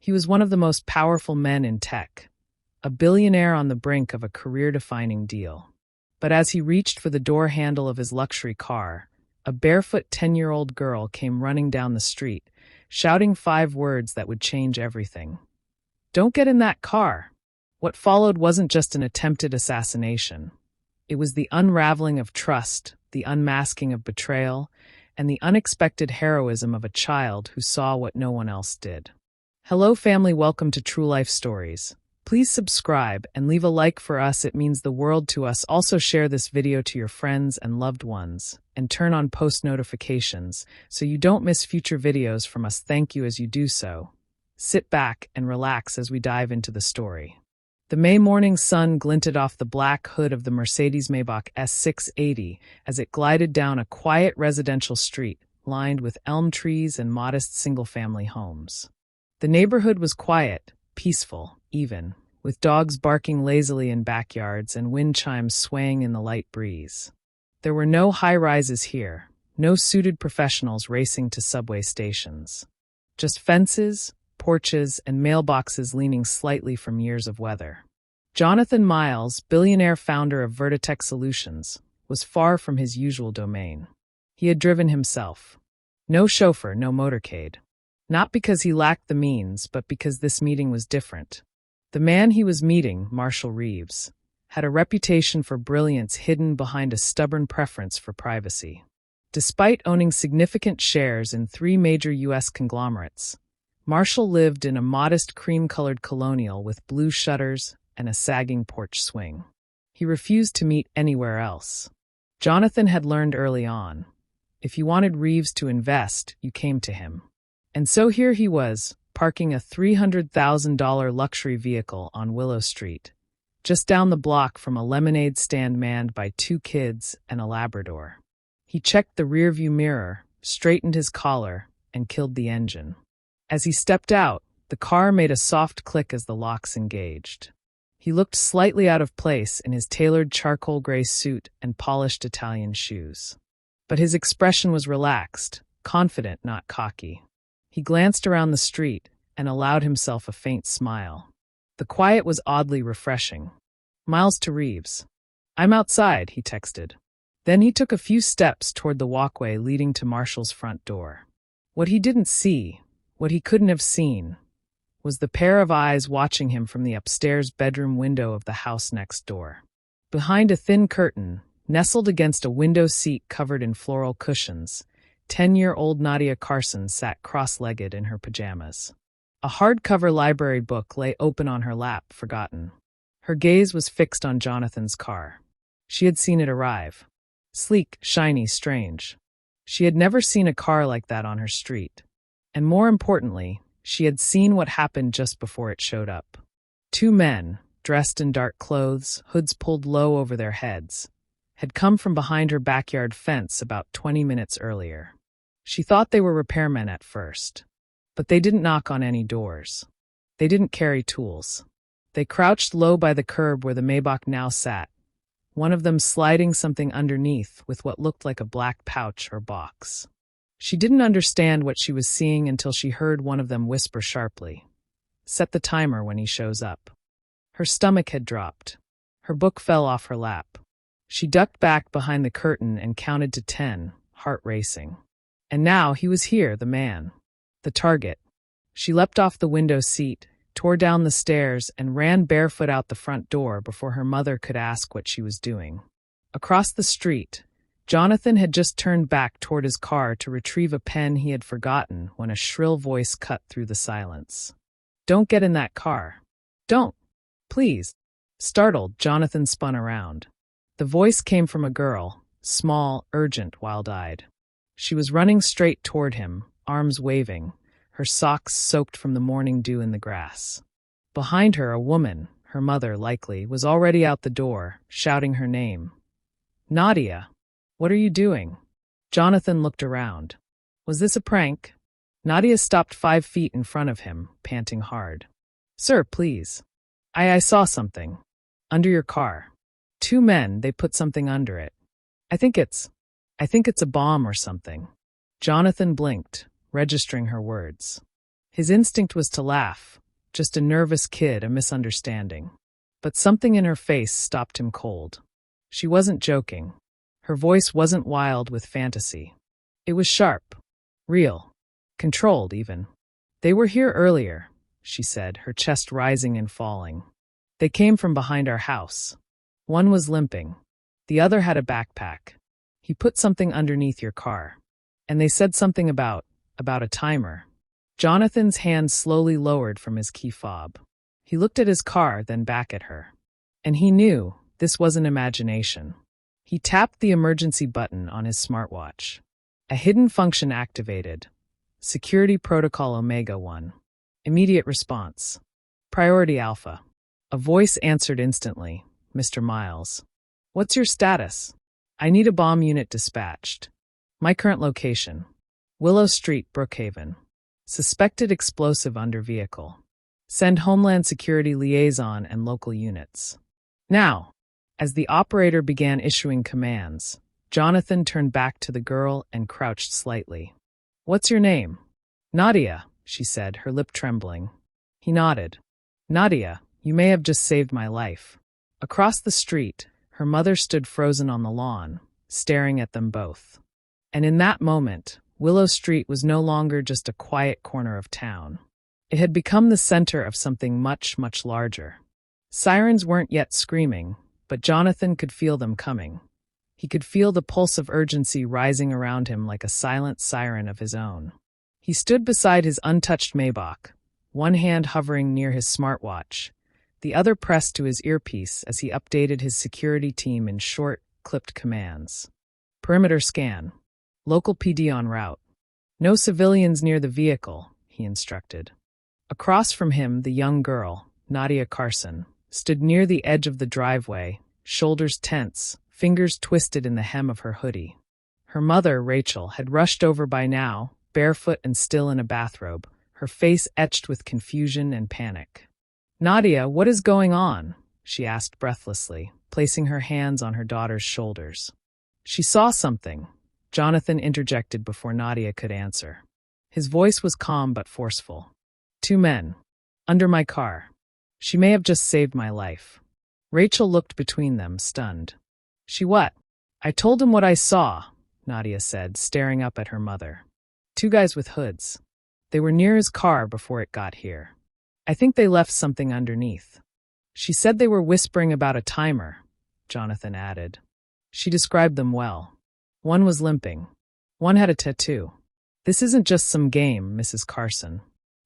He was one of the most powerful men in tech, a billionaire on the brink of a career-defining deal. But as he reached for the door handle of his luxury car, a barefoot 10-year-old girl came running down the street, shouting 5 words that would change everything. "Don't get in that car!" What followed wasn't just an attempted assassination. It was the unraveling of trust, the unmasking of betrayal, and the unexpected heroism of a child who saw what no one else did. Hello family, welcome to True Life Stories. Please subscribe and leave a like for us, it means the world to us. Also share this video to your friends and loved ones, and turn on post notifications so you don't miss future videos from us. Thank you as you do so. Sit back and relax as we dive into the story. The May morning sun glinted off the black hood of the Mercedes-Maybach S680 as it glided down a quiet residential street lined with elm trees and modest single-family homes. The neighborhood was quiet, peaceful, even, with dogs barking lazily in backyards and wind chimes swaying in the light breeze. There were no high-rises here, no suited professionals racing to subway stations. Just fences, porches, and mailboxes leaning slightly from years of weather. Jonathan Miles, billionaire founder of Vertitech Solutions, was far from his usual domain. He had driven himself. No chauffeur, no motorcade. Not because he lacked the means, but because this meeting was different. The man he was meeting, Marshall Reeves, had a reputation for brilliance hidden behind a stubborn preference for privacy. Despite owning significant shares in 3 major U.S. conglomerates, Marshall lived in a modest cream-colored colonial with blue shutters and a sagging porch swing. He refused to meet anywhere else. Jonathan had learned early on, if you wanted Reeves to invest, you came to him. And so here he was, parking a $300,000 luxury vehicle on Willow Street, just down the block from a lemonade stand manned by 2 kids and a Labrador. He checked the rearview mirror, straightened his collar, and killed the engine. As he stepped out, the car made a soft click as the locks engaged. He looked slightly out of place in his tailored charcoal gray suit and polished Italian shoes. But his expression was relaxed, confident, not cocky. He glanced around the street and allowed himself a faint smile. The quiet was oddly refreshing. Miles to Reeves. "I'm outside," he texted. Then he took a few steps toward the walkway leading to Marshall's front door. What he didn't see, what he couldn't have seen, was the pair of eyes watching him from the upstairs bedroom window of the house next door. Behind a thin curtain, nestled against a window seat covered in floral cushions, 10-year-old Nadia Carson sat cross-legged in her pajamas. A hardcover library book lay open on her lap, forgotten. Her gaze was fixed on Jonathan's car. She had seen it arrive. Sleek, shiny, strange. She had never seen a car like that on her street. And more importantly, she had seen what happened just before it showed up. 2 men, dressed in dark clothes, hoods pulled low over their heads, had come from behind her backyard fence about 20 minutes earlier. She thought they were repairmen at first. But they didn't knock on any doors. They didn't carry tools. They crouched low by the curb where the Maybach now sat, one of them sliding something underneath with what looked like a black pouch or box. She didn't understand what she was seeing until she heard one of them whisper sharply, "Set the timer when he shows up." Her stomach had dropped. Her book fell off her lap. She ducked back behind the curtain and counted to 10, heart racing. And now he was here, the man. The target. She leapt off the window seat, tore down the stairs, and ran barefoot out the front door before her mother could ask what she was doing. Across the street, Jonathan had just turned back toward his car to retrieve a pen he had forgotten when a shrill voice cut through the silence. "Don't get in that car. Don't. Please." Startled, Jonathan spun around. The voice came from a girl, small, urgent, wild-eyed. She was running straight toward him, arms waving, her socks soaked from the morning dew in the grass. Behind her, a woman, her mother likely, was already out the door, shouting her name. "Nadia! What are you doing?" Jonathan looked around. Was this a prank? Nadia stopped 5 feet in front of him, panting hard. "Sir, please. I saw something. Under your car. 2 men, they put something under it. I think it's a bomb or something." Jonathan blinked, registering her words. His instinct was to laugh, just a nervous kid, a misunderstanding. But something in her face stopped him cold. She wasn't joking. Her voice wasn't wild with fantasy. It was sharp, real, controlled even. "They were here earlier," she said, her chest rising and falling. "They came from behind our house. One was limping. The other had a backpack. He put something underneath your car. And they said something about a timer." Jonathan's hand slowly lowered from his key fob. He looked at his car, then back at her. And he knew this wasn't imagination. He tapped the emergency button on his smartwatch. A hidden function activated. Security Protocol Omega 1. Immediate response. Priority Alpha. A voice answered instantly. "Mr. Miles. What's your status?" "I need a bomb unit dispatched. My current location. Willow Street, Brookhaven. Suspected explosive under vehicle. Send Homeland Security liaison and local units. Now." As the operator began issuing commands, Jonathan turned back to the girl and crouched slightly. "What's your name?" "Nadia," she said, her lip trembling. He nodded. "Nadia, you may have just saved my life." Across the street, her mother stood frozen on the lawn, staring at them both. And in that moment, Willow Street was no longer just a quiet corner of town. It had become the center of something much, much larger. Sirens weren't yet screaming, but Jonathan could feel them coming. He could feel the pulse of urgency rising around him like a silent siren of his own. He stood beside his untouched Maybach, one hand hovering near his smartwatch, the other pressed to his earpiece as he updated his security team in short, clipped commands. "Perimeter scan. Local PD en route. No civilians near the vehicle," he instructed. Across from him, the young girl, Nadia Carson, stood near the edge of the driveway, shoulders tense, fingers twisted in the hem of her hoodie. Her mother, Rachel, had rushed over by now, barefoot and still in a bathrobe, her face etched with confusion and panic. "Nadia, what is going on?" she asked breathlessly, placing her hands on her daughter's shoulders. "She saw something," Jonathan interjected before Nadia could answer. His voice was calm but forceful. "Two men. Under my car. She may have just saved my life." Rachel looked between them, stunned. "She what?" "I told him what I saw," Nadia said, staring up at her mother. "Two guys with hoods. They were near his car before it got here. I think they left something underneath." "She said they were whispering about a timer," Jonathan added. She described them well. One was limping. One had a tattoo. "This isn't just some game, Mrs. Carson."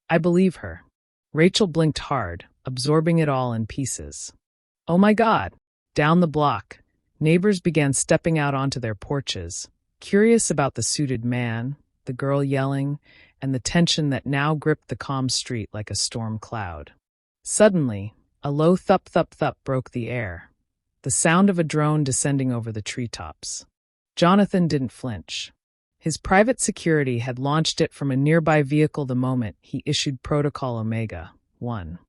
"I believe her." Rachel blinked hard, absorbing it all in pieces. "Oh my God!" Down the block, neighbors began stepping out onto their porches, curious about the suited man, the girl yelling, and the tension that now gripped the calm street like a storm cloud. Suddenly, a low thup-thup-thup broke the air, the sound of a drone descending over the treetops. Jonathan didn't flinch. His private security had launched it from a nearby vehicle the moment he issued Protocol Omega 1.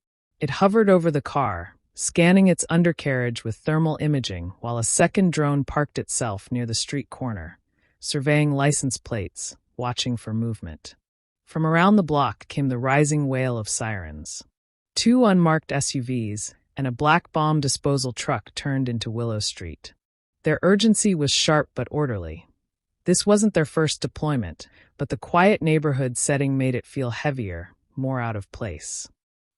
It hovered over the car, scanning its undercarriage with thermal imaging while a second drone parked itself near the street corner, surveying license plates, watching for movement. From around the block came the rising wail of sirens. Two unmarked SUVs and a black bomb disposal truck turned into Willow Street. Their urgency was sharp but orderly. This wasn't their first deployment, but the quiet neighborhood setting made it feel heavier, more out of place.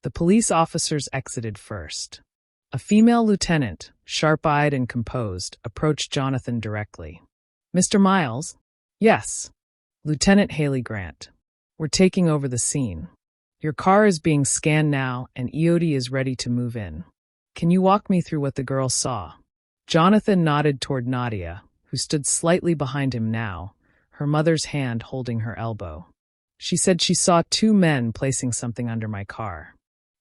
The police officers exited first. A female lieutenant, sharp-eyed and composed, approached Jonathan directly. "Mr. Miles?" "Yes." "Lieutenant Haley Grant. We're taking over the scene. Your car is being scanned now, and EOD is ready to move in. Can you walk me through what the girl saw?" Jonathan nodded toward Nadia, who stood slightly behind him now, her mother's hand holding her elbow. "She said she saw two men placing something under my car.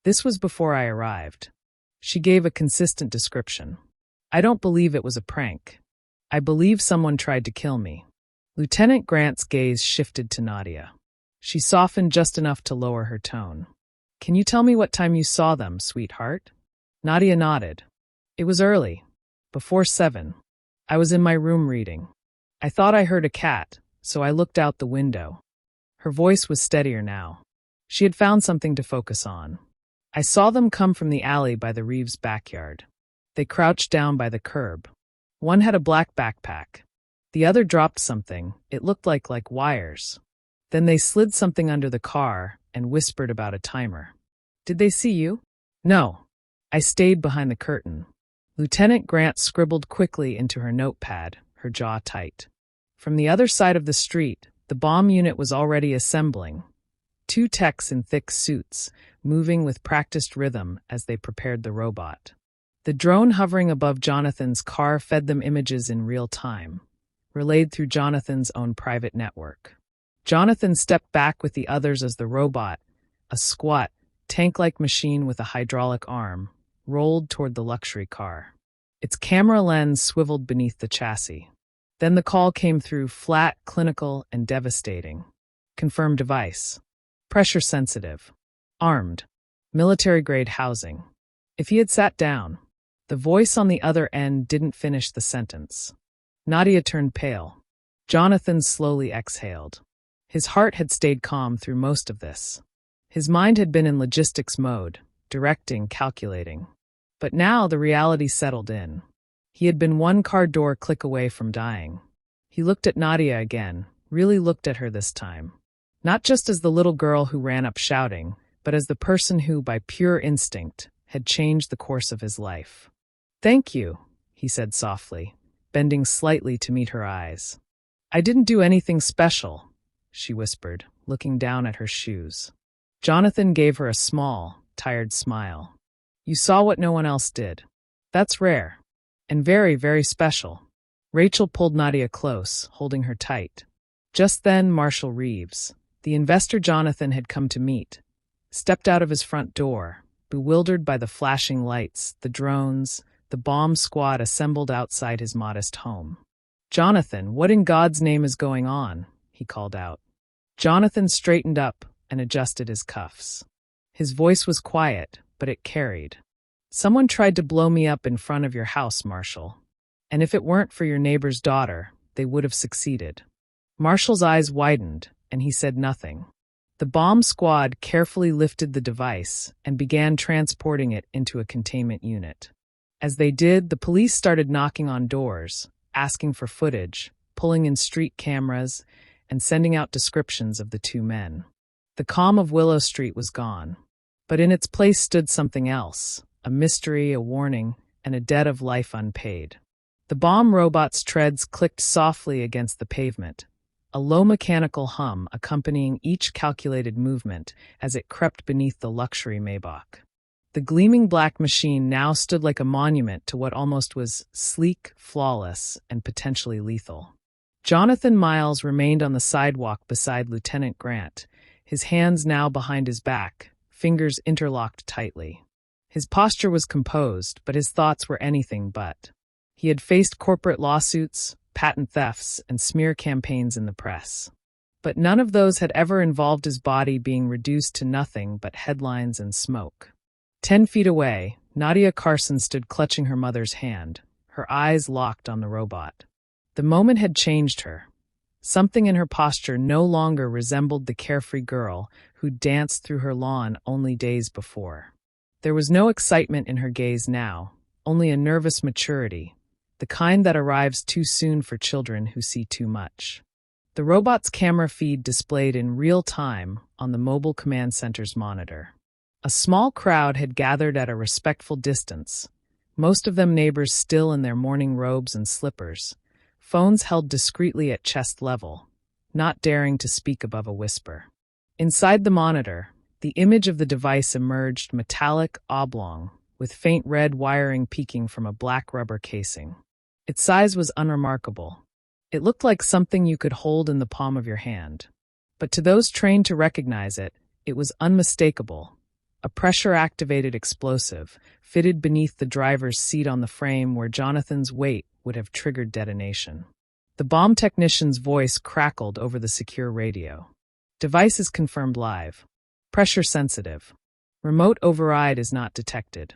This was before I arrived." She gave a consistent description. "I don't believe it was a prank. I believe someone tried to kill me." Lieutenant Grant's gaze shifted to Nadia. She softened just enough to lower her tone. "Can you tell me what time you saw them, sweetheart?" Nadia nodded. "It was early. Before 7. I was in my room reading. I thought I heard a cat, so I looked out the window." Her voice was steadier now. She had found something to focus on. I saw them come from the alley by the Reeves' backyard. They crouched down by the curb. One had a black backpack. The other dropped something. It looked like wires. Then they slid something under the car and whispered about a timer. Did they see you? No. I stayed behind the curtain. Lieutenant Grant scribbled quickly into her notepad, her jaw tight. From the other side of the street, the bomb unit was already assembling. 2 techs in thick suits, moving with practiced rhythm as they prepared the robot. The drone hovering above Jonathan's car fed them images in real time, relayed through Jonathan's own private network. Jonathan stepped back with the others as the robot, a squat, tank-like machine with a hydraulic arm, rolled toward the luxury car. Its camera lens swiveled beneath the chassis. Then the call came through, flat, clinical, and devastating. Confirmed device. Pressure sensitive. Armed. Military-grade housing. If he had sat down, the voice on the other end didn't finish the sentence. Nadia turned pale. Jonathan slowly exhaled. His heart had stayed calm through most of this. His mind had been in logistics mode, directing, calculating. But now the reality settled in. He had been one car door click away from dying. He looked at Nadia again, really looked at her this time. Not just as the little girl who ran up shouting, but as the person who, by pure instinct, had changed the course of his life. "Thank you," he said softly, bending slightly to meet her eyes. "I didn't do anything special," she whispered, looking down at her shoes. Jonathan gave her a small, tired smile. "You saw what no one else did. That's rare. And very, very special." Rachel pulled Nadia close, holding her tight. Just then, Marshall Reeves, the investor Jonathan had come to meet, stepped out of his front door, bewildered by the flashing lights, the drones, the bomb squad assembled outside his modest home. "Jonathan, what in God's name is going on?" he called out. Jonathan straightened up and adjusted his cuffs. His voice was quiet, but it carried. "Someone tried to blow me up in front of your house, Marshall. And if it weren't for your neighbor's daughter, they would have succeeded." Marshall's eyes widened, and he said nothing. The bomb squad carefully lifted the device and began transporting it into a containment unit. As they did, the police started knocking on doors, asking for footage, pulling in street cameras, and sending out descriptions of the 2 men. The calm of Willow Street was gone, but in its place stood something else, a mystery, a warning, and a debt of life unpaid. The bomb robot's treads clicked softly against the pavement, a low mechanical hum accompanying each calculated movement as it crept beneath the luxury Maybach. The gleaming black machine now stood like a monument to what almost was sleek, flawless, and potentially lethal. Jonathan Miles remained on the sidewalk beside Lieutenant Grant, his hands now behind his back, fingers interlocked tightly. His posture was composed, but his thoughts were anything but. He had faced corporate lawsuits, patent thefts, and smear campaigns in the press. But none of those had ever involved his body being reduced to nothing but headlines and smoke. 10 feet away, Nadia Carson stood clutching her mother's hand, her eyes locked on the robot. The moment had changed her. Something in her posture no longer resembled the carefree girl who danced through her lawn only days before. There was no excitement in her gaze now, only a nervous maturity, the kind that arrives too soon for children who see too much. The robot's camera feed displayed in real time on the mobile command center's monitor. A small crowd had gathered at a respectful distance, most of them neighbors still in their morning robes and slippers, phones held discreetly at chest level, not daring to speak above a whisper. Inside the monitor, the image of the device emerged metallic, oblong, with faint red wiring peeking from a black rubber casing. Its size was unremarkable. It looked like something you could hold in the palm of your hand. But to those trained to recognize it, it was unmistakable. A pressure-activated explosive, fitted beneath the driver's seat on the frame where Jonathan's weight would have triggered detonation. The bomb technician's voice crackled over the secure radio. "Device is confirmed live. Pressure sensitive. Remote override is not detected.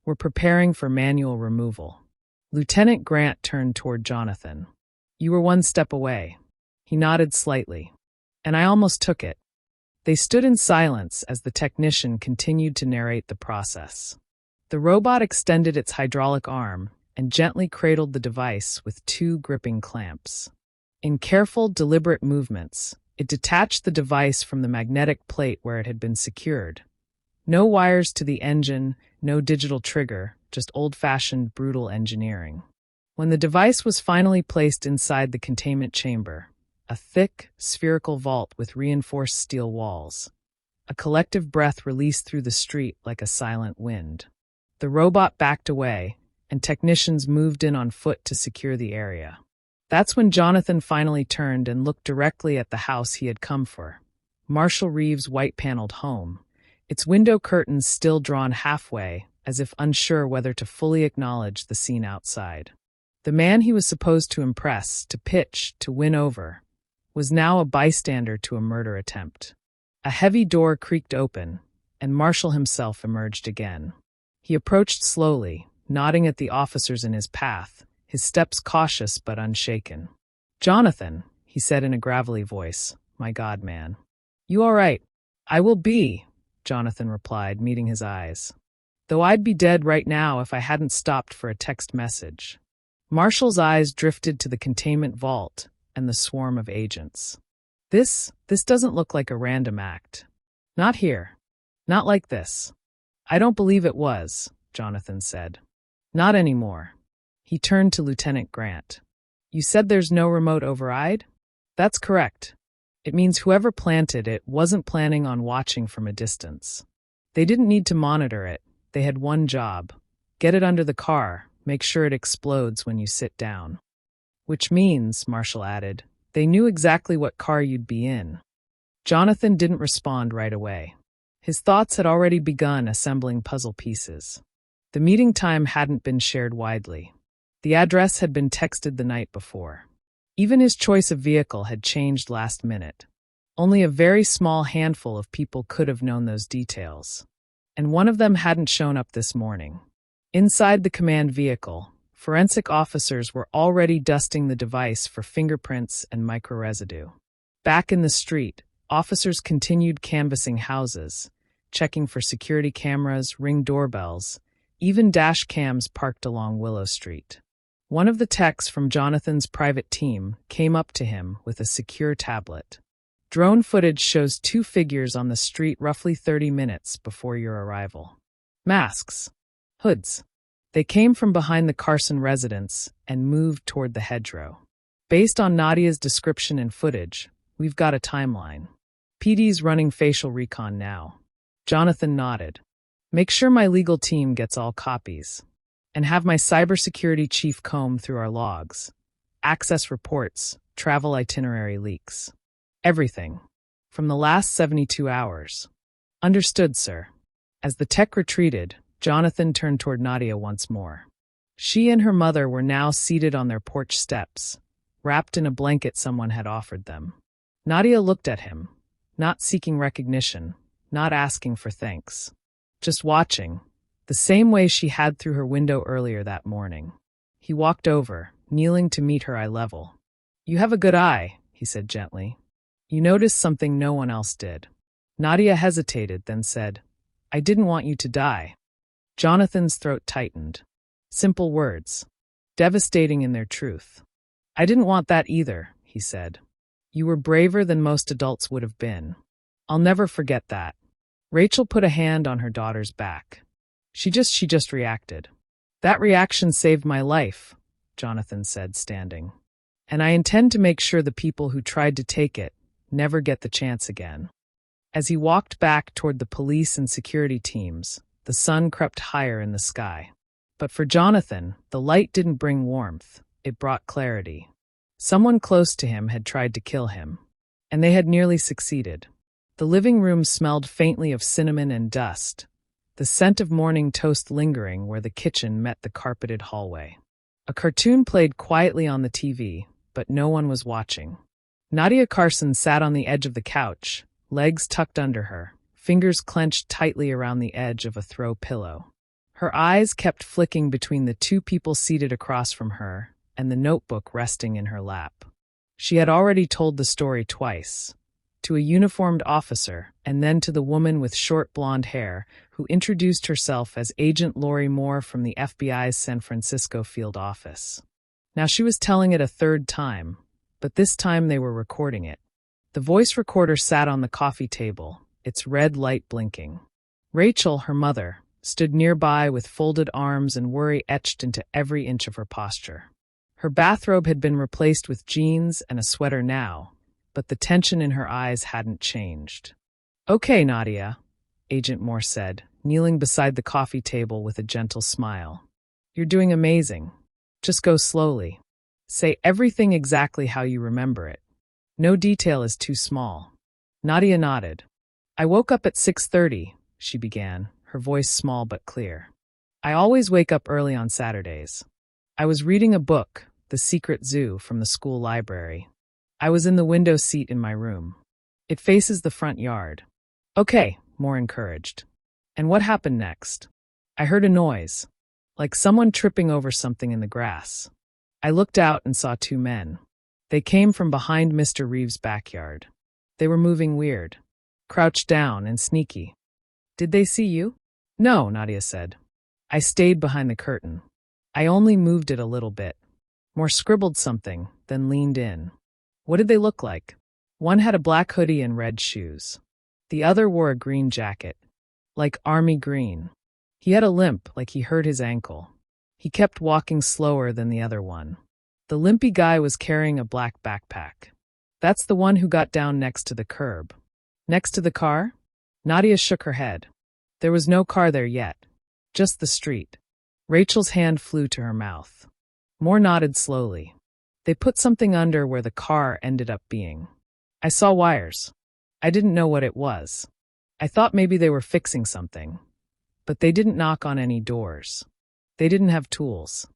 We're preparing for manual removal." Lieutenant Grant turned toward Jonathan. "You were one step away." He nodded slightly. "And I almost took it. They stood in silence as the technician continued to narrate the process. The robot extended its hydraulic arm and gently cradled the device with two gripping clamps. In careful, deliberate movements, it detached the device from the magnetic plate where it had been secured. No wires to the engine, no digital trigger, just old-fashioned, brutal engineering. When the device was finally placed inside the containment chamber, a thick, spherical vault with reinforced steel walls, a collective breath released through the street like a silent wind. The robot backed away, and technicians moved in on foot to secure the area. That's when Jonathan finally turned and looked directly at the house he had come for. Marshall Reeves' white-paneled home, its window curtains still drawn halfway, as if unsure whether to fully acknowledge the scene outside. The man he was supposed to impress, to pitch, to win over, was now a bystander to a murder attempt. A heavy door creaked open, and Marshall himself emerged again. He approached slowly, nodding at the officers in his path, his steps cautious but unshaken. "Jonathan," he said in a gravelly voice, "my God, man. You all right?" "I will be," Jonathan replied, meeting his eyes. "Though I'd be dead right now if I hadn't stopped for a text message." Marshall's eyes drifted to the containment vault and the swarm of agents. This doesn't look like a random act. Not here. Not like this." "I don't believe it was," Jonathan said. "Not anymore." He turned to Lieutenant Grant. "You said there's no remote override?" "That's correct. It means whoever planted it wasn't planning on watching from a distance. They didn't need to monitor it. They had one job. Get it under the car, make sure it explodes when you sit down. Which means," Marshall added, "they knew exactly what car you'd be in." Jonathan didn't respond right away. His thoughts had already begun assembling puzzle pieces. The meeting time hadn't been shared widely. The address had been texted the night before. Even his choice of vehicle had changed last minute. Only a very small handful of people could have known those details. And one of them hadn't shown up this morning. Inside the command vehicle, forensic officers were already dusting the device for fingerprints and microresidue. Back in the street, officers continued canvassing houses, checking for security cameras, Ring doorbells, even dash cams parked along Willow Street. One of the techs from Jonathan's private team came up to him with a secure tablet. "Drone footage shows two figures on the street roughly 30 minutes before your arrival. Masks. Hoods. They came from behind the Carson residence and moved toward the hedgerow. Based on Nadia's description and footage, we've got a timeline. PD's running facial recon now." Jonathan nodded. "Make sure my legal team gets all copies. And have my cybersecurity chief comb through our logs. Access reports, travel itinerary leaks. Everything. From the last 72 hours. "Understood, sir." As the tech retreated, Jonathan turned toward Nadia once more. She and her mother were now seated on their porch steps, wrapped in a blanket someone had offered them. Nadia looked at him, not seeking recognition, not asking for thanks. Just watching, the same way she had through her window earlier that morning. He walked over, kneeling to meet her eye level. "You have a good eye," he said gently. "You noticed something no one else did." Nadia hesitated, then said, "I didn't want you to die." Jonathan's throat tightened. Simple words, devastating in their truth. "I didn't want that either," he said. "You were braver than most adults would have been. I'll never forget that." Rachel put a hand on her daughter's back. She just reacted. "That reaction saved my life," Jonathan said, standing. "And I intend to make sure the people who tried to take it never get the chance again." As he walked back toward the police and security teams, the sun crept higher in the sky. But for Jonathan, the light didn't bring warmth, it brought clarity. Someone close to him had tried to kill him, and they had nearly succeeded. The living room smelled faintly of cinnamon and dust, the scent of morning toast lingering where the kitchen met the carpeted hallway. A cartoon played quietly on the TV, but no one was watching. Nadia Carson sat on the edge of the couch, legs tucked under her, fingers clenched tightly around the edge of a throw pillow. Her eyes kept flicking between the two people seated across from her and the notebook resting in her lap. She had already told the story twice, to a uniformed officer, and then to the woman with short blonde hair, who introduced herself as Agent Lori Moore from the FBI's San Francisco field office. Now she was telling it a third time, but this time they were recording it. The voice recorder sat on the coffee table, its red light blinking. Rachel, her mother, stood nearby with folded arms and worry etched into every inch of her posture. Her bathrobe had been replaced with jeans and a sweater now, but the tension in her eyes hadn't changed. "Okay, Nadia," Agent Moore said, kneeling beside the coffee table with a gentle smile. "You're doing amazing. Just go slowly. Say everything exactly how you remember it. No detail is too small." Nadia nodded. "I woke up at 6:30, she began, her voice small but clear. "I always wake up early on Saturdays. I was reading a book, The Secret Zoo, from the school library. I was in the window seat in my room. It faces the front yard." "Okay," Moore encouraged. "And what happened next?" "I heard a noise, like someone tripping over something in the grass. I looked out and saw two men. They came from behind Mr. Reeves' backyard. They were moving weird, crouched down and sneaky." "Did they see you?" "No," Nadia said. "I stayed behind the curtain. I only moved it a little bit." Moore scribbled something, then leaned in. "What did they look like?" "One had a black hoodie and red shoes. The other wore a green jacket, like army green. He had a limp, like he hurt his ankle. He kept walking slower than the other one. The limpy guy was carrying a black backpack. That's the one who got down next to the curb." "Next to the car?" Nadia shook her head. "There was no car there yet. Just the street." Rachel's hand flew to her mouth. Moore nodded slowly. "They put something under where the car ended up being. I saw wires. I didn't know what it was. I thought maybe they were fixing something. But they didn't knock on any doors. They didn't have tools.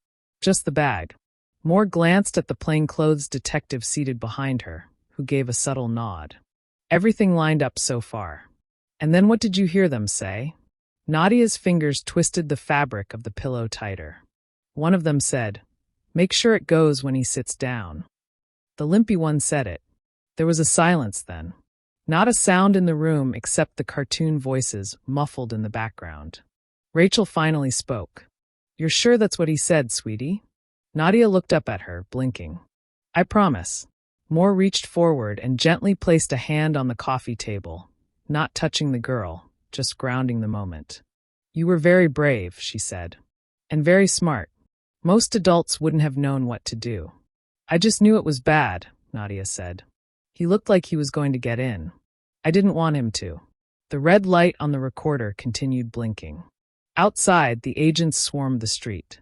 Just the bag." Moore glanced at the plainclothes detective seated behind her, who gave a subtle nod. "Everything lined up so far. And then what did you hear them say?" Nadia's fingers twisted the fabric of the pillow tighter. "One of them said, 'Make sure it goes when he sits down.' The limpy one said it. There was a silence then. Not a sound in the room except the cartoon voices muffled in the background. Rachel finally spoke. "You're sure that's what he said, sweetie?" Nadia looked up at her, blinking. "I promise." Moore reached forward and gently placed a hand on the coffee table, not touching the girl, just grounding the moment. "You were very brave," she said. "And very smart. Most adults wouldn't have known what to do." "I just knew it was bad," Nadia said. "He looked like he was going to get in. I didn't want him to." The red light on the recorder continued blinking. Outside, the agents swarmed the street.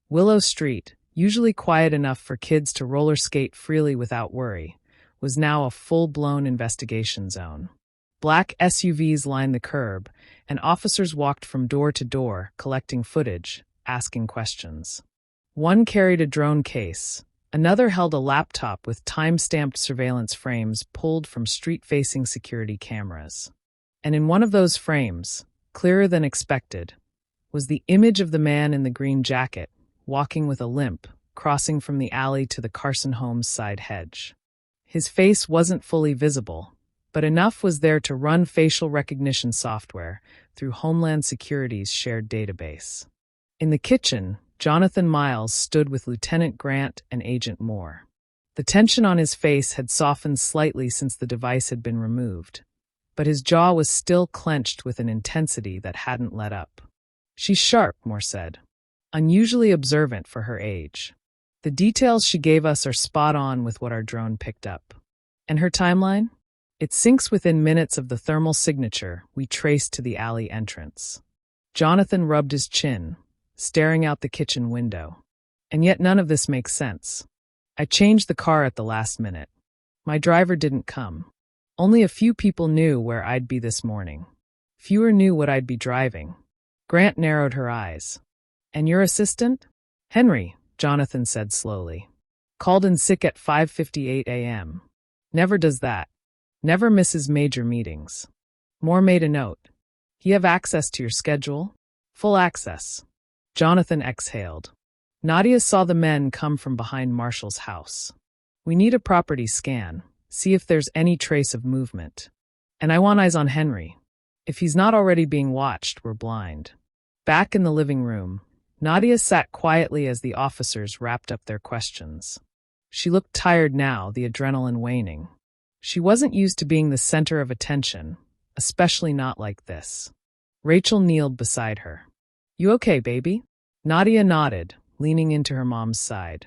Willow Street, usually quiet enough for kids to roller skate freely without worry, was now a full-blown investigation zone. Black SUVs lined the curb, and officers walked from door to door, collecting footage, asking questions. One carried a drone case. Another held a laptop with time-stamped surveillance frames pulled from street-facing security cameras. And in one of those frames, clearer than expected, was the image of the man in the green jacket, walking with a limp, crossing from the alley to the Carson Homes side hedge. His face wasn't fully visible, but enough was there to run facial recognition software through Homeland Security's shared database. In the kitchen, Jonathan Miles stood with Lieutenant Grant and Agent Moore. The tension on his face had softened slightly since the device had been removed, but his jaw was still clenched with an intensity that hadn't let up. "She's sharp," Moore said, "unusually observant for her age. The details she gave us are spot on with what our drone picked up. And her timeline? It syncs within minutes of the thermal signature we traced to the alley entrance." Jonathan rubbed his chin, staring out the kitchen window. "And yet none of this makes sense. I changed the car at the last minute. My driver didn't come. Only a few people knew where I'd be this morning. Fewer knew what I'd be driving." Grant narrowed her eyes. "And your assistant?" "Henry," Jonathan said slowly. "Called in sick at 5:58 a.m. Never does that. Never misses major meetings." Moore made a note. "He have access to your schedule?" "Full access." Jonathan exhaled. Nadia saw the men come from behind Marshall's house. "We need a property scan. See if there's any trace of movement. And I want eyes on Henry. If he's not already being watched, we're blind." Back in the living room, Nadia sat quietly as the officers wrapped up their questions. She looked tired now, the adrenaline waning. She wasn't used to being the center of attention, especially not like this. Rachel kneeled beside her. "You okay, baby?" Nadia nodded, leaning into her mom's side.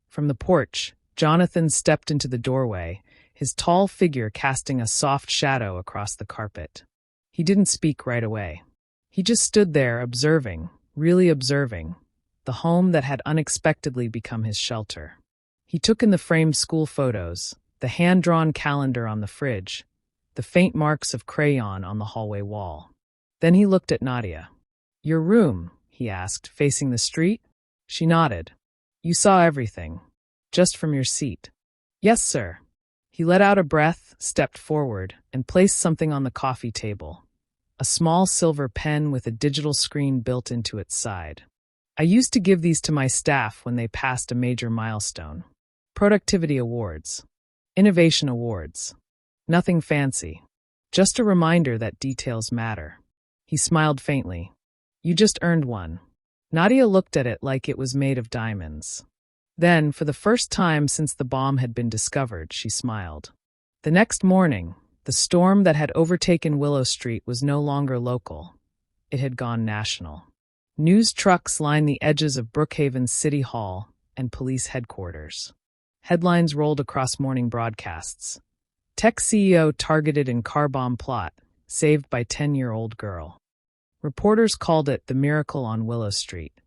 From the porch, Jonathan stepped into the doorway, his tall figure casting a soft shadow across the carpet. He didn't speak right away. He just stood there observing, really observing, the home that had unexpectedly become his shelter. He took in the framed school photos, the hand-drawn calendar on the fridge, the faint marks of crayon on the hallway wall. Then he looked at Nadia. "Your room?" he asked, facing the street. She nodded. "You saw everything, just from your seat." "Yes, sir." He let out a breath, stepped forward, and placed something on the coffee table. A small silver pen with a digital screen built into its side. "I used to give these to my staff when they passed a major milestone. Productivity awards. Innovation awards. Nothing fancy. Just a reminder that details matter." He smiled faintly. "You just earned one." Nadia looked at it like it was made of diamonds. Then, for the first time since the bomb had been discovered, she smiled. The next morning, the storm that had overtaken Willow Street was no longer local. It had gone national. News trucks lined the edges of Brookhaven's City Hall and police headquarters. Headlines rolled across morning broadcasts. Tech CEO targeted in car bomb plot, saved by 10-year-old girl. Reporters called it the miracle on Willow Street.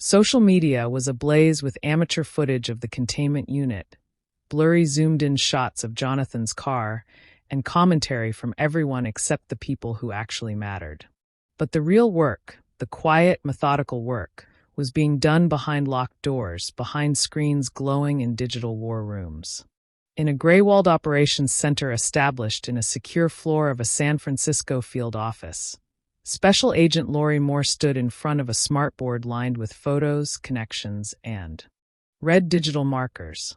Social media was ablaze with amateur footage of the containment unit, blurry zoomed-in shots of Jonathan's car, and commentary from everyone except the people who actually mattered. But the real work, the quiet, methodical work, was being done behind locked doors, behind screens glowing in digital war rooms. In a gray-walled operations center established in a secure floor of a San Francisco field office, Special Agent Lori Moore stood in front of a smartboard lined with photos, connections, and red digital markers.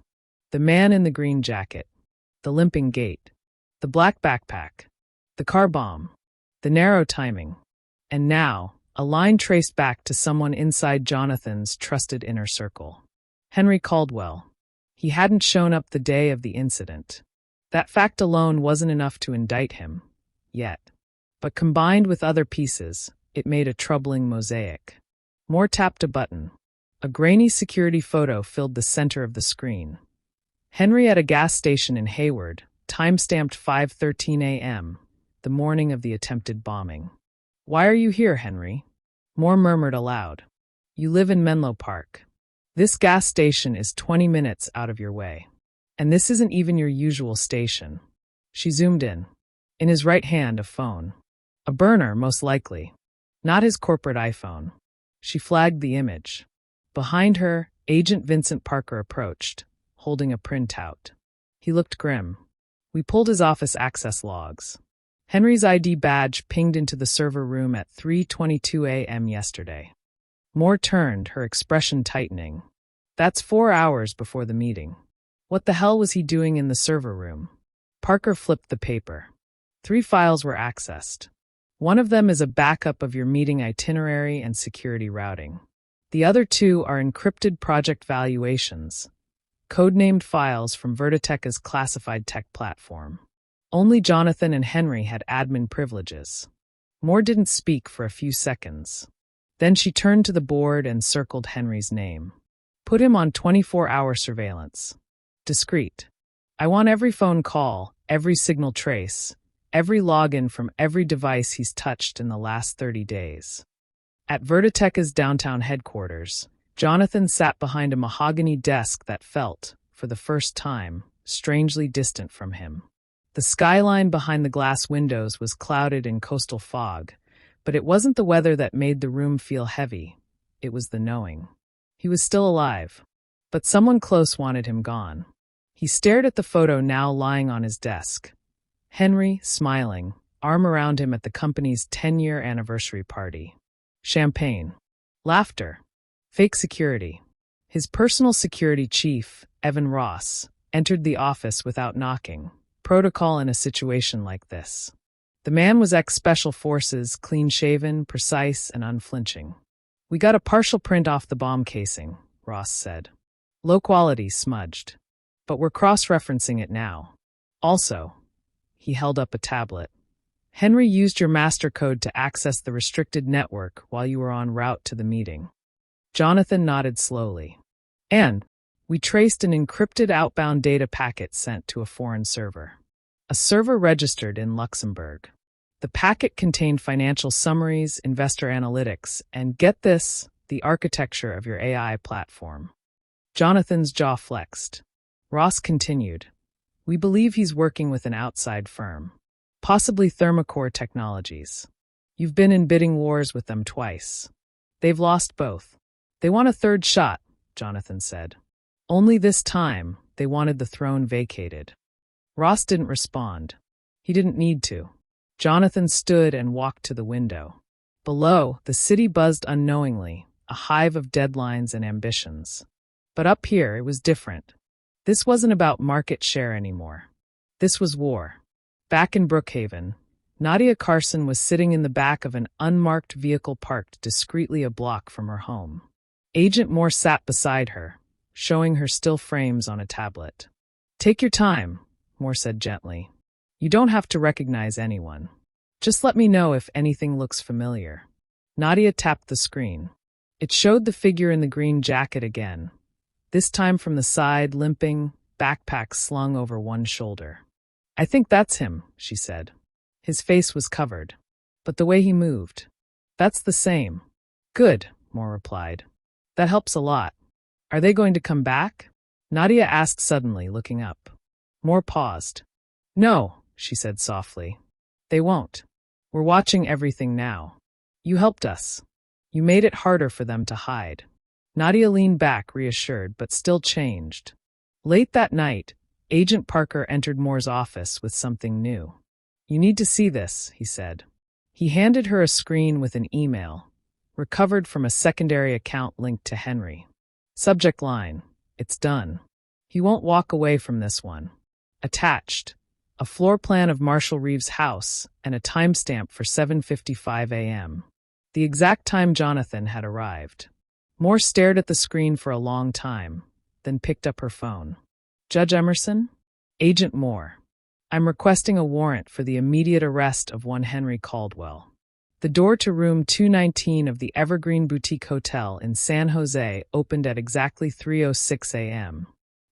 The man in the green jacket, the limping gait, the black backpack, the car bomb, the narrow timing, and now, a line traced back to someone inside Jonathan's trusted inner circle. Henry Caldwell. He hadn't shown up the day of the incident. That fact alone wasn't enough to indict him, yet. But combined with other pieces, it made a troubling mosaic. Moore tapped a button. A grainy security photo filled the center of the screen. Henry at a gas station in Hayward, time-stamped 5:13 a.m., the morning of the attempted bombing. "Why are you here, Henry?" Moore murmured aloud. "You live in Menlo Park. This gas station is 20 minutes out of your way. And this isn't even your usual station." She zoomed in. In his right hand, a phone. A burner, most likely. Not his corporate iPhone. She flagged the image. Behind her, Agent Vincent Parker approached, holding a printout. He looked grim. "We pulled his office access logs. Henry's ID badge pinged into the server room at 3:22 a.m. yesterday." Moore turned, her expression tightening. "That's 4 hours before the meeting. What the hell was he doing in the server room?" Parker flipped the paper. 3 files were accessed. One of them is a backup of your meeting itinerary and security routing. The other 2 are encrypted project valuations, codenamed files from Vertiteca's classified tech platform. Only Jonathan and Henry had admin privileges. Moore didn't speak for a few seconds. Then she turned to the board and circled Henry's name. "Put him on 24-hour surveillance. Discreet. I want every phone call, every signal trace, every login from every device he's touched in the last 30 days. At Vertiteca's downtown headquarters, Jonathan sat behind a mahogany desk that felt, for the first time, strangely distant from him. The skyline behind the glass windows was clouded in coastal fog, but it wasn't the weather that made the room feel heavy. It was the knowing. He was still alive, but someone close wanted him gone. He stared at the photo now lying on his desk. Henry, smiling, arm around him at the company's 10-year anniversary party. Champagne. Laughter. Fake security. His personal security chief, Evan Ross, entered the office without knocking, Protocol in a situation like this. The man was ex-Special Forces, clean-shaven, precise, and unflinching. We got a partial print off the bomb casing, Ross said. Low quality, smudged. But we're cross-referencing it now. Also, he held up a tablet. Henry used your master code to access the restricted network while you were en route to the meeting. Jonathan nodded slowly. And we traced an encrypted outbound data packet sent to a foreign server. A server registered in Luxembourg. The packet contained financial summaries, investor analytics, and get this, the architecture of your AI platform. Jonathan's jaw flexed. Ross continued. We believe he's working with an outside firm. Possibly Thermacore Technologies. You've been in bidding wars with them twice. They've lost both. They want a third shot, Jonathan said. Only this time, they wanted the throne vacated. Ross didn't respond. He didn't need to. Jonathan stood and walked to the window. Below, the city buzzed unknowingly, a hive of deadlines and ambitions. But up here, it was different. This wasn't about market share anymore. This was war. Back in Brookhaven, Nadia Carson was sitting in the back of an unmarked vehicle parked discreetly a block from her home. Agent Moore sat beside her, showing her still frames on a tablet. Take your time, Moore said gently. You don't have to recognize anyone. Just let me know if anything looks familiar. Nadia tapped the screen. It showed the figure in the green jacket again, this time from the side, limping, backpack slung over one shoulder. I think that's him, she said. His face was covered. But the way he moved. That's the same. Good, Moore replied. That helps a lot. Are they going to come back? Nadia asked suddenly, looking up. Moore paused. No, she said softly. They won't. We're watching everything now. You helped us. You made it harder for them to hide. Nadia leaned back, reassured, but still changed. Late that night, Agent Parker entered Moore's office with something new. You need to see this, he said. He handed her a screen with an email, recovered from a secondary account linked to Henry. Subject line, it's done. He won't walk away from this one. Attached, a floor plan of Marshall Reeves' house and a timestamp for 7:55 a.m. The exact time Jonathan had arrived. Moore stared at the screen for a long time, then picked up her phone. Judge Emerson? Agent Moore. I'm requesting a warrant for the immediate arrest of one Henry Caldwell. The door to room 219 of the Evergreen Boutique Hotel in San Jose opened at exactly 3:06 a.m.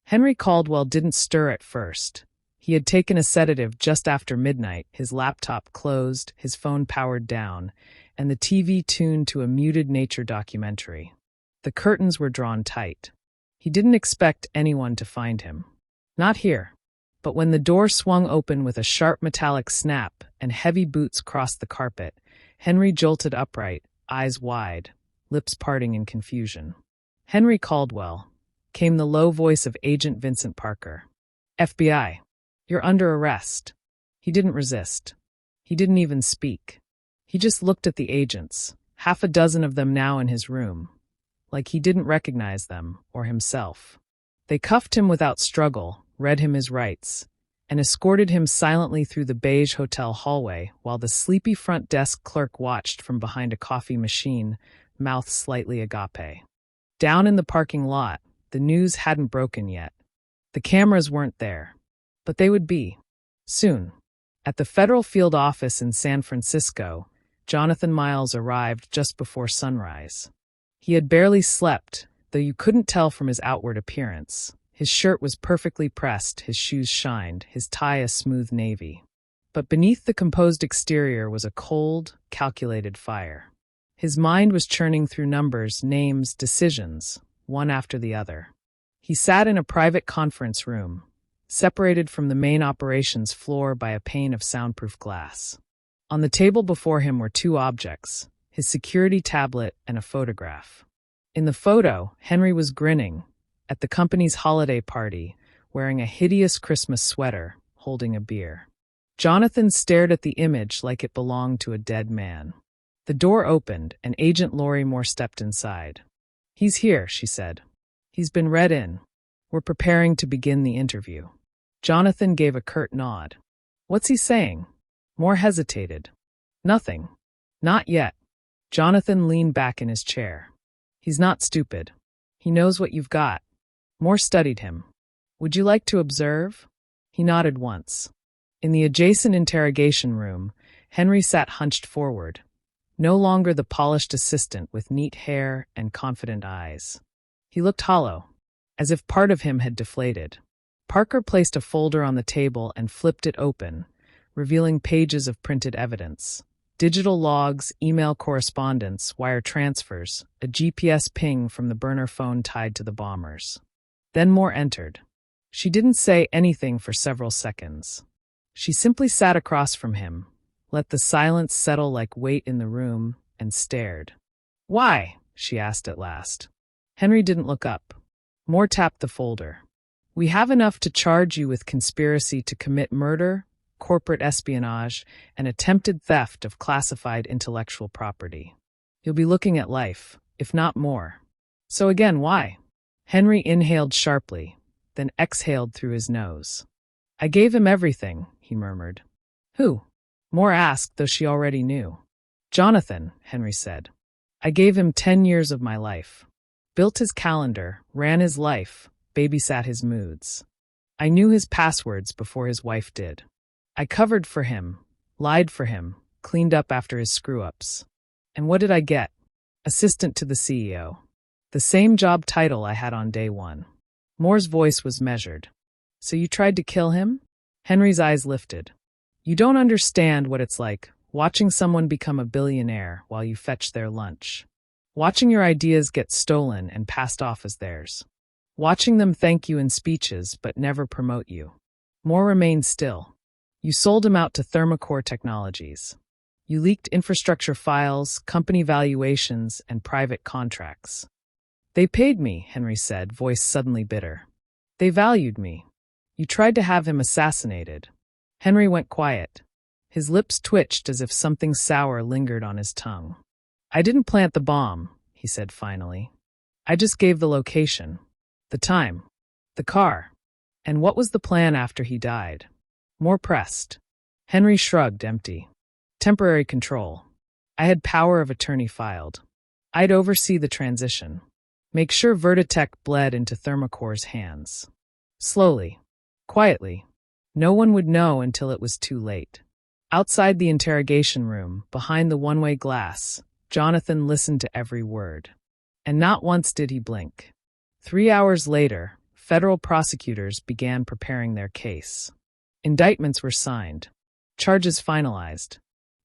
Henry Caldwell didn't stir at first. He had taken a sedative just after midnight, his laptop closed, his phone powered down, and the TV tuned to a muted nature documentary. The curtains were drawn tight. He didn't expect anyone to find him. Not here. But when the door swung open with a sharp metallic snap and heavy boots crossed the carpet, Henry jolted upright, eyes wide, lips parting in confusion. Henry Caldwell, came the low voice of Agent Vincent Parker. FBI, you're under arrest. He didn't resist. He didn't even speak. He just looked at the agents, half a dozen of them now in his room, like he didn't recognize them or himself. They cuffed him without struggle, read him his rights, and escorted him silently through the beige hotel hallway while the sleepy front desk clerk watched from behind a coffee machine, mouth slightly agape. Down in the parking lot, the news hadn't broken yet. The cameras weren't there, but they would be. Soon. At the federal field office in San Francisco, Jonathan Miles arrived just before sunrise. He had barely slept, though you couldn't tell from his outward appearance. His shirt was perfectly pressed, his shoes shined, his tie a smooth navy. But beneath the composed exterior was a cold, calculated fire. His mind was churning through numbers, names, decisions, one after the other. He sat in a private conference room, separated from the main operations floor by a pane of soundproof glass. On the table before him were two objects, his security tablet and a photograph. In the photo, Henry was grinning, at the company's holiday party, wearing a hideous Christmas sweater, holding a beer. Jonathan stared at the image like it belonged to a dead man. The door opened, and Agent Lori Moore stepped inside. He's here, she said. He's been read in. We're preparing to begin the interview. Jonathan gave a curt nod. What's he saying? Moore hesitated. Nothing. Not yet. Jonathan leaned back in his chair. He's not stupid. He knows what you've got. Moore studied him. Would you like to observe? He nodded once. In the adjacent interrogation room, Henry sat hunched forward, no longer the polished assistant with neat hair and confident eyes. He looked hollow, as if part of him had deflated. Parker placed a folder on the table and flipped it open, revealing pages of printed evidence. Digital logs, email correspondence, wire transfers, a GPS ping from the burner phone tied to the bombers. Then Moore entered. She didn't say anything for several seconds. She simply sat across from him, let the silence settle like weight in the room, and stared. Why? She asked at last. Henry didn't look up. Moore tapped the folder. We have enough to charge you with conspiracy to commit murder, corporate espionage, and attempted theft of classified intellectual property. You'll be looking at life, if not more. So again, why? Henry inhaled sharply, then exhaled through his nose. I gave him everything, he murmured. Who? Moore asked, though she already knew. Jonathan, Henry said. I gave him 10 years of my life. Built his calendar, ran his life, babysat his moods. I knew his passwords before his wife did. I covered for him, lied for him, cleaned up after his screw-ups. And what did I get? Assistant to the CEO. The same job title I had on day one. Moore's voice was measured. So you tried to kill him? Henry's eyes lifted. You don't understand what it's like, watching someone become a billionaire while you fetch their lunch. Watching your ideas get stolen and passed off as theirs. Watching them thank you in speeches but never promote you. Moore remained still. You sold him out to Thermacore Technologies. You leaked infrastructure files, company valuations, and private contracts. They paid me, Henry said, voice suddenly bitter. They valued me. You tried to have him assassinated. Henry went quiet. His lips twitched as if something sour lingered on his tongue. I didn't plant the bomb, he said finally. I just gave the location, the time, the car. And what was the plan after he died? Moore pressed. Henry shrugged, empty. Temporary control. I had power of attorney filed. I'd oversee the transition. Make sure Vertitech bled into Thermacore's hands. Slowly. Quietly. No one would know until it was too late. Outside the interrogation room, behind the one-way glass, Jonathan listened to every word. And not once did he blink. 3 hours later, federal prosecutors began preparing their case. Indictments were signed. Charges finalized.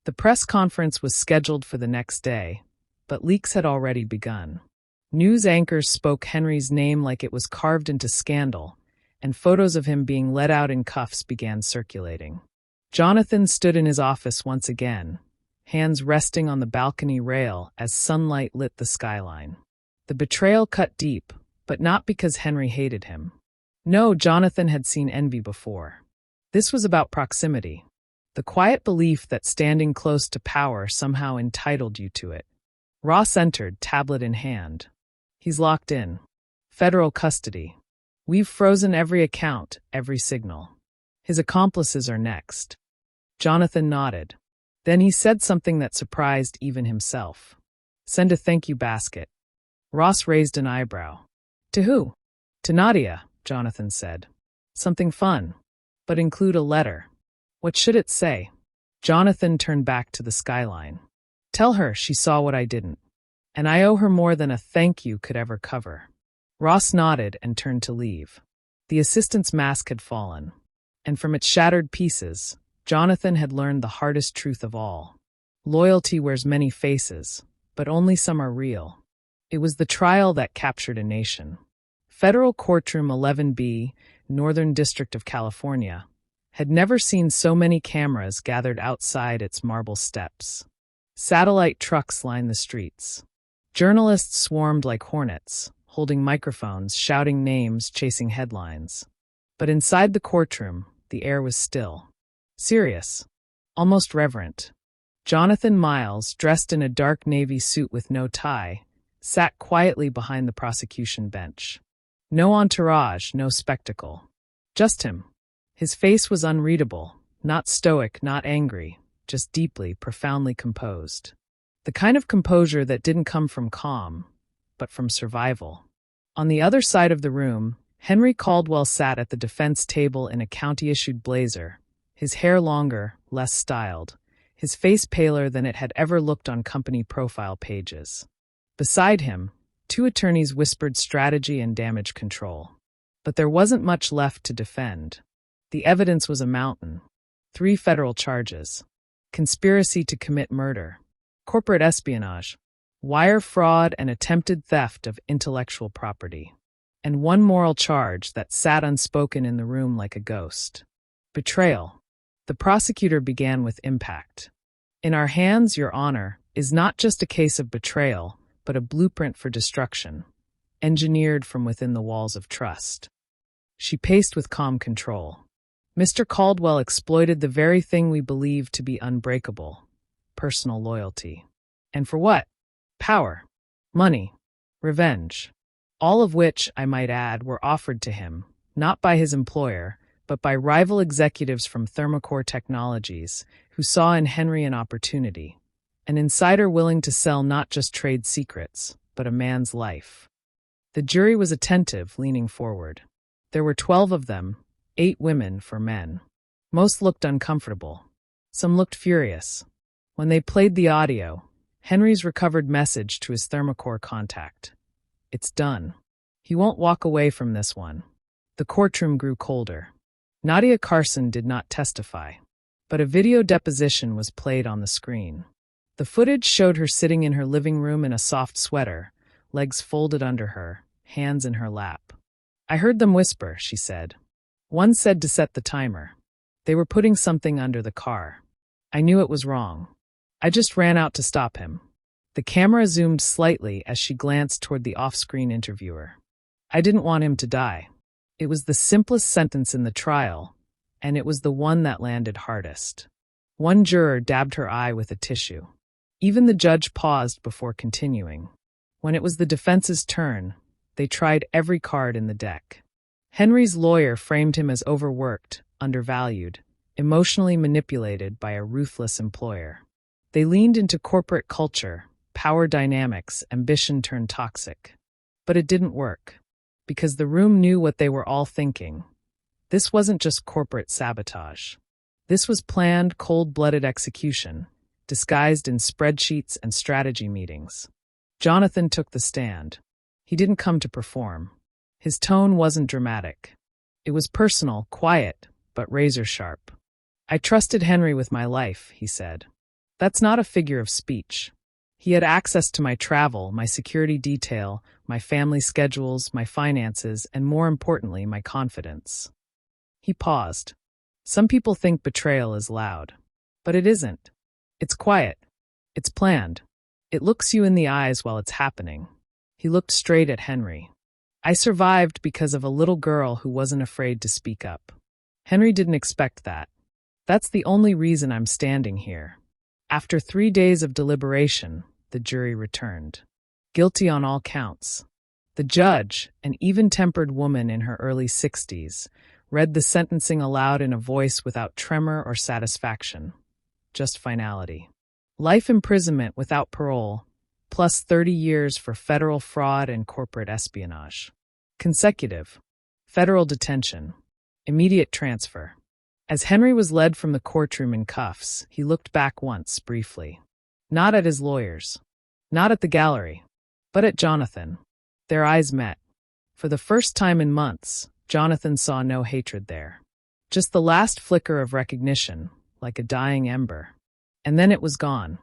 The press conference was scheduled for the next day, but leaks had already begun. News anchors spoke Henry's name like it was carved into scandal, and photos of him being let out in cuffs began circulating. Jonathan stood in his office once again, hands resting on the balcony rail as sunlight lit the skyline. The betrayal cut deep, but not because Henry hated him. No, Jonathan had seen envy before. This was about proximity, the quiet belief that standing close to power somehow entitled you to it. Ross entered, tablet in hand. He's locked in. Federal custody. We've frozen every account, every signal. His accomplices are next. Jonathan nodded. Then he said something that surprised even himself. Send a thank you basket. Ross raised an eyebrow. To who? To Nadia, Jonathan said. Something fun. But include a letter. What should it say? Jonathan turned back to the skyline. Tell her she saw what I didn't. And I owe her more than a thank you could ever cover. Ross nodded and turned to leave. The assistant's mask had fallen. And from its shattered pieces, Jonathan had learned the hardest truth of all. Loyalty wears many faces, but only some are real. It was the trial that captured a nation. Federal Courtroom 11B, Northern District of California, had never seen so many cameras gathered outside its marble steps. Satellite trucks lined the streets. Journalists swarmed like hornets, holding microphones, shouting names, chasing headlines. But inside the courtroom, the air was still. Serious. Almost reverent. Jonathan Miles, dressed in a dark navy suit with no tie, sat quietly behind the prosecution bench. No entourage, no spectacle. Just him. His face was unreadable, not stoic, not angry, just deeply, profoundly composed. The kind of composure that didn't come from calm, but from survival. On the other side of the room, Henry Caldwell sat at the defense table in a county-issued blazer, his hair longer, less styled, his face paler than it had ever looked on company profile pages. Beside him, two attorneys whispered strategy and damage control. But there wasn't much left to defend. The evidence was a mountain. 3 federal charges: conspiracy to commit murder, corporate espionage, wire fraud, and attempted theft of intellectual property. And 1 moral charge that sat unspoken in the room like a ghost: betrayal. The prosecutor began with impact. In our hands, Your Honor, is not just a case of betrayal, but a blueprint for destruction, engineered from within the walls of trust. She paced with calm control. Mr. Caldwell exploited the very thing we believed to be unbreakable: personal loyalty. And for what? Power, money, revenge. All of which, I might add, were offered to him, not by his employer, but by rival executives from Thermocore Technologies, who saw in Henry an opportunity, an insider willing to sell not just trade secrets, but a man's life. The jury was attentive, leaning forward. There were 12 of them, 8 women for men. Most looked uncomfortable. Some looked furious. When they played the audio, Henry's recovered message to his Thermocore contact: "It's done. He won't walk away from this one." The courtroom grew colder. Nadia Carson did not testify, but a video deposition was played on the screen. The footage showed her sitting in her living room in a soft sweater, legs folded under her, hands in her lap. "I heard them whisper," she said. "One said to set the timer. They were putting something under the car. I knew it was wrong. I just ran out to stop him." The camera zoomed slightly as she glanced toward the off-screen interviewer. "I didn't want him to die." It was the simplest sentence in the trial, and it was the one that landed hardest. One juror dabbed her eye with a tissue. Even the judge paused before continuing. When it was the defense's turn, they tried every card in the deck. Henry's lawyer framed him as overworked, undervalued, emotionally manipulated by a ruthless employer. They leaned into corporate culture, power dynamics, ambition turned toxic. But it didn't work. Because the room knew what they were all thinking. This wasn't just corporate sabotage. This was planned, cold-blooded execution, disguised in spreadsheets and strategy meetings. Jonathan took the stand. He didn't come to perform. His tone wasn't dramatic. It was personal, quiet, but razor-sharp. "I trusted Henry with my life," he said. That's not a figure of speech. He had access to my travel, my security detail, my family schedules, my finances, and more importantly, my confidence. He paused. Some people think betrayal is loud. But it isn't. It's quiet. It's planned. It looks you in the eyes while it's happening. He looked straight at Henry. "I survived because of a little girl who wasn't afraid to speak up." Henry didn't expect that. "That's the only reason I'm standing here." After 3 days of deliberation, the jury returned. Guilty on all counts. The judge, an even-tempered woman in her early 60s, read the sentencing aloud in a voice without tremor or satisfaction, just finality. Life imprisonment without parole, plus 30 years for federal fraud and corporate espionage. Consecutive. Federal detention. Immediate transfer. As Henry was led from the courtroom in cuffs, he looked back once, briefly. Not at his lawyers. Not at the gallery. But at Jonathan. Their eyes met. For the first time in months, Jonathan saw no hatred there. Just the last flicker of recognition, like a dying ember. And then it was gone.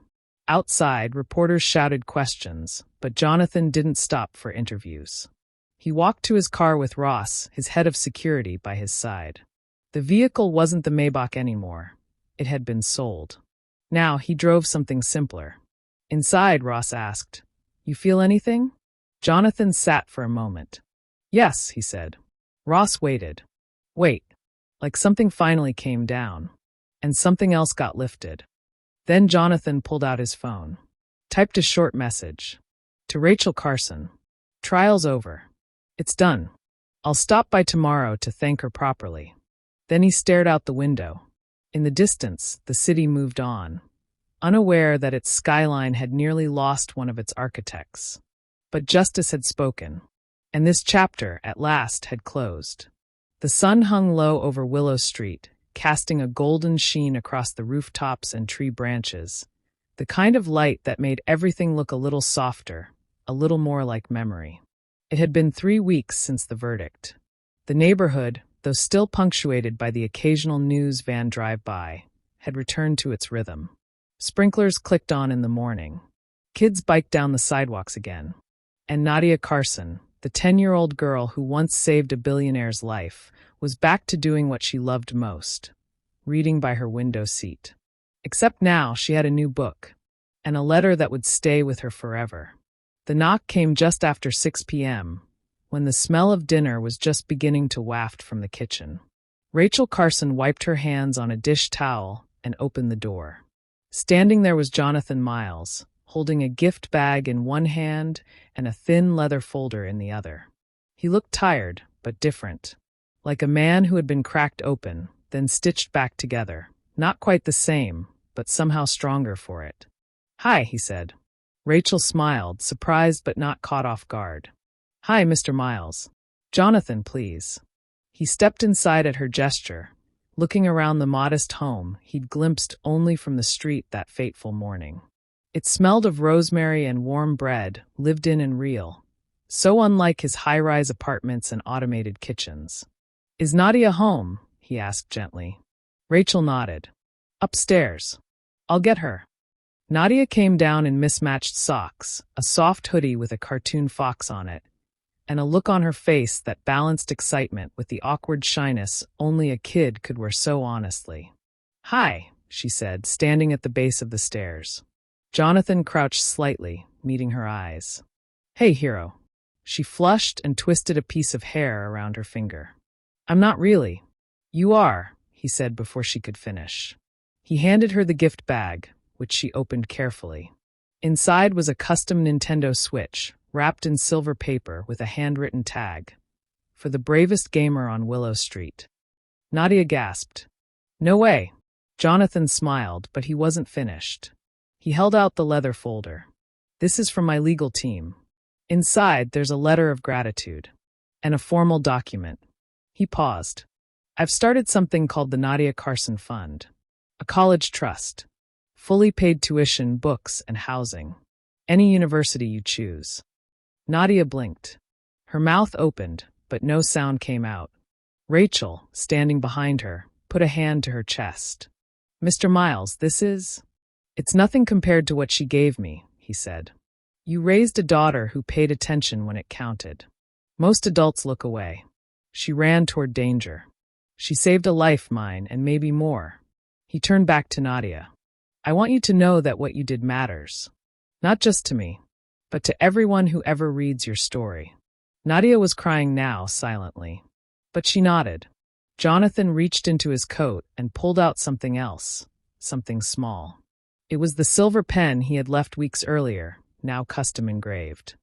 Outside, reporters shouted questions, but Jonathan didn't stop for interviews. He walked to his car with Ross, his head of security, by his side. The vehicle wasn't the Maybach anymore. It had been sold. Now he drove something simpler. Inside, Ross asked, "You feel anything?" Jonathan sat for a moment. "Yes," he said. Ross waited. Wait. Like something finally came down. And something else got lifted. Then Jonathan pulled out his phone. Typed a short message. To Rachel Carson. "Trial's over. It's done. I'll stop by tomorrow to thank her properly." Then he stared out the window. In the distance, the city moved on, unaware that its skyline had nearly lost one of its architects. But justice had spoken, and this chapter, at last, had closed. The sun hung low over Willow Street, casting a golden sheen across the rooftops and tree branches, the kind of light that made everything look a little softer, a little more like memory. It had been 3 weeks since the verdict. The neighborhood, though still punctuated by the occasional news van drive-by, had returned to its rhythm. Sprinklers clicked on in the morning. Kids biked down the sidewalks again. And Nadia Carson, the 10-year-old girl who once saved a billionaire's life, was back to doing what she loved most, reading by her window seat. Except now she had a new book, and a letter that would stay with her forever. The knock came just after 6 p.m., when the smell of dinner was just beginning to waft from the kitchen. Rachel Carson wiped her hands on a dish towel and opened the door. Standing there was Jonathan Miles, holding a gift bag in one hand and a thin leather folder in the other. He looked tired, but different, like a man who had been cracked open, then stitched back together. Not quite the same, but somehow stronger for it. "Hi," he said. Rachel smiled, surprised but not caught off guard. "Hi, Mr. Miles. Jonathan, please." He stepped inside at her gesture, looking around the modest home he'd glimpsed only from the street that fateful morning. It smelled of rosemary and warm bread, lived in and real, so unlike his high-rise apartments and automated kitchens. "Is Nadia home?" he asked gently. Rachel nodded. "Upstairs. I'll get her." Nadia came down in mismatched socks, a soft hoodie with a cartoon fox on it, and a look on her face that balanced excitement with the awkward shyness only a kid could wear so honestly. "Hi," she said, standing at the base of the stairs. Jonathan crouched slightly, meeting her eyes. "Hey, hero." She flushed and twisted a piece of hair around her finger. "I'm not really." "You are," he said before she could finish. He handed her the gift bag, which she opened carefully. Inside was a custom Nintendo Switch, wrapped in silver paper with a handwritten tag. "For the bravest gamer on Willow Street." Nadia gasped. "No way." Jonathan smiled, but he wasn't finished. He held out the leather folder. "This is from my legal team. Inside, there's a letter of gratitude. And a formal document." He paused. "I've started something called the Nadia Carson Fund. A college trust. Fully paid tuition, books, and housing. Any university you choose." Nadia blinked. Her mouth opened, but no sound came out. Rachel, standing behind her, put a hand to her chest. "Mr. Miles, this is—" "It's nothing compared to what she gave me," he said. "You raised a daughter who paid attention when it counted. Most adults look away." She ran toward danger. "She saved a life, mine, and maybe more." He turned back to Nadia. "I want you to know that what you did matters. Not just to me, but to everyone who ever reads your story." Nadia was crying now, silently. But she nodded. Jonathan reached into his coat and pulled out something else, something small. It was the silver pen he had left weeks earlier, now custom engraved.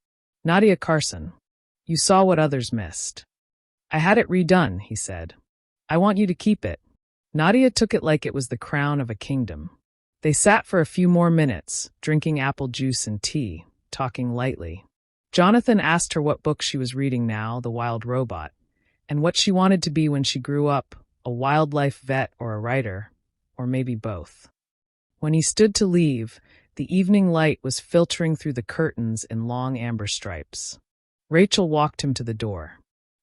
"Nadia Carson, you saw what others missed. I had it redone," he said. "I want you to keep it." Nadia took it like it was the crown of a kingdom. They sat for a few more minutes, drinking apple juice and tea, talking lightly. Jonathan asked her what book she was reading now, The Wild Robot, and what she wanted to be when she grew up, a wildlife vet or a writer, or maybe both. When he stood to leave, the evening light was filtering through the curtains in long amber stripes. Rachel walked him to the door.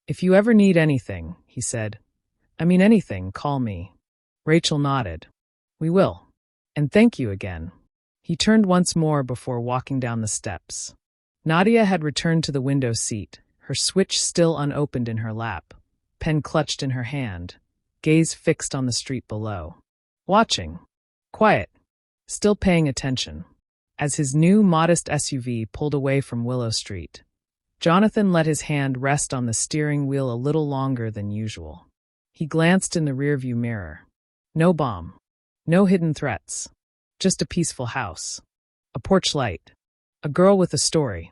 "If you ever need anything," he said. "I mean anything, call me." Rachel nodded. "We will. And thank you again." He turned once more before walking down the steps. Nadia had returned to the window seat, her Switch still unopened in her lap, pen clutched in her hand, gaze fixed on the street below. Watching. Quiet. Still paying attention. As his new, modest SUV pulled away from Willow Street, Jonathan let his hand rest on the steering wheel a little longer than usual. He glanced in the rearview mirror. No bomb. No hidden threats. Just a peaceful house. A porch light. A girl with a story.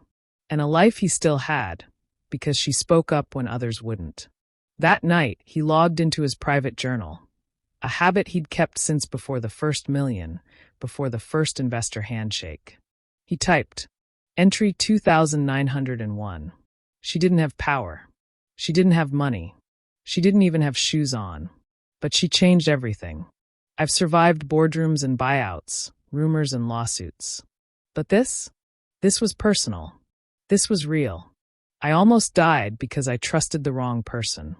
And a life he still had, because she spoke up when others wouldn't. That night, he logged into his private journal, a habit he'd kept since before the first million, before the first investor handshake. He typed, Entry 2901. She didn't have power. She didn't have money. She didn't even have shoes on. But she changed everything. I've survived boardrooms and buyouts, rumors and lawsuits. But this was personal. This was real. I almost died because I trusted the wrong person.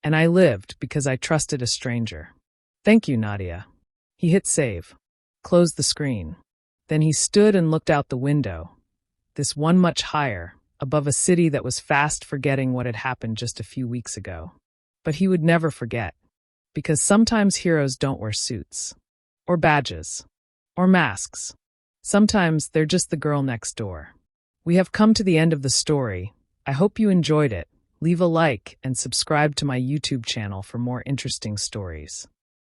And I lived because I trusted a stranger. Thank you, Nadia. He hit save, closed the screen. Then he stood and looked out the window, this one much higher, above a city that was fast forgetting what had happened just a few weeks ago. But he would never forget, because sometimes heroes don't wear suits, or badges, or masks. Sometimes they're just the girl next door. We have come to the end of the story. I hope you enjoyed it. Leave a like and subscribe to my YouTube channel for more interesting stories.